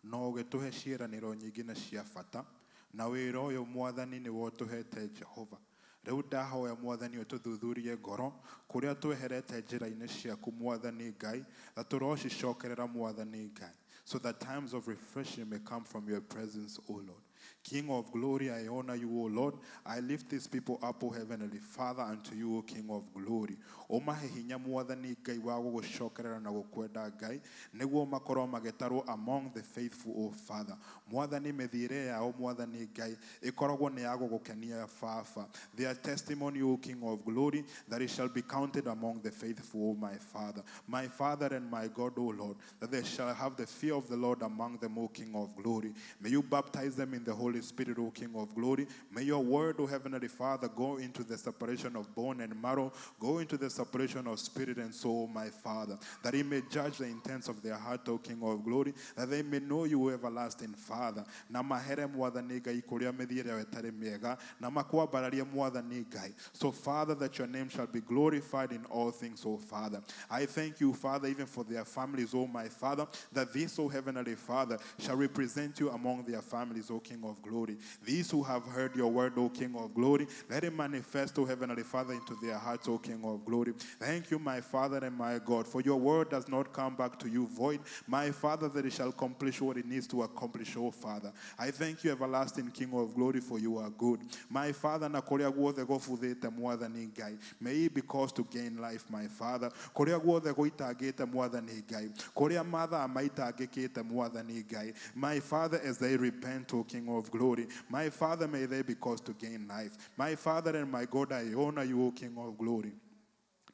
na ũgĩtũhe ciĩranĩro nyingĩ na cia bata, na wĩra ũyũ Mwathani nĩwe ũtũhete Jehova. Rĩu ndahoya Mwathani ũtũthuthurie ngoro kũrĩa tweherete njĩra-inĩ ciaku Mwathani Ngai, na tũrocicokerera Mwathani Ngai, so that times of refreshing may come from your presence, O Lord. King of glory, I honor you, O Lord. I lift these people up, O Heavenly Father, unto you, O King of glory. Omahe hinya Mwathani Ngai wa gũgũcokerera na gũkwenda Ngai, nĩguo makorwo magĩtarwo among the faithful, O Father. Mwathani mĩthiĩre yao Mwathani Ngai ĩkoragwo nĩ ya gũgũkenia Baba. Their testimony, O King of glory, that it shall be counted among the faithful, O my Father and my God, O Lord, that they shall have the fear of the Lord among them, O King of glory. May you baptize them in the Holy Spirit, O King of glory. May your word, O Heavenly Father, go into the separation of bone and marrow, go into the separation of spirit and soul, my Father, that he may judge the intents of their heart, O King of glory, that they may know you, everlasting Father. Na mahere Mwathani Ngai kuria mithiire yao itari miega, na makwambararie Mwathani Ngai. So Father, that your name shall be glorified in all things, O Father. I thank you, Father, even for their families, O my Father, that this, O Heavenly Father, shall represent you among their families, O King of glory. These who have heard your word, O King of glory, let it manifest, O Heavenly Father, into their hearts, O King of glory. Thank you, my Father and my God, for your word does not come back to you void, my Father, that it shall accomplish what it needs to accomplish, O Father. I thank you, everlasting King of glory, for you are good. My Father, na kuria guothe gubuthite Mwathani Ngai, may it be cause to gain life, my Father. Kuria guothe guitangite Mwathani Ngai, kuria mathaa maitangikite Mwathani Ngai, my Father, as they repent, O King of glory, my Father, may they be cause to gain life. My Father and my God, I honor you, O King of glory.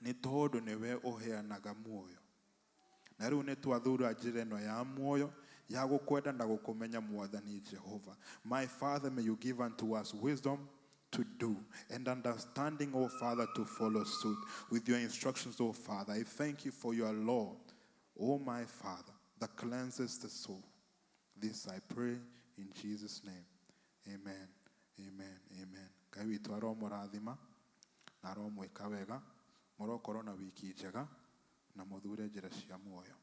Nĩ tondũ nĩwe ũheanaga muoyo. Na rĩu nĩ twathura njĩra ĩno ya muoyo ya gũkwenda na gũkũmenya Mwathani Jehova. My Father, may you give unto us wisdom to do and understanding, O Father, to follow suit with your instructions, O Father. I thank you for your law, O my Father, that cleanses the soul. This I pray in Jesus' name. Amen. Amen. Amen. Ngai witũ aromũrathima na aromwĩka wega, mũrokorwo na wiki njega na mũthure njĩra cia muoyo.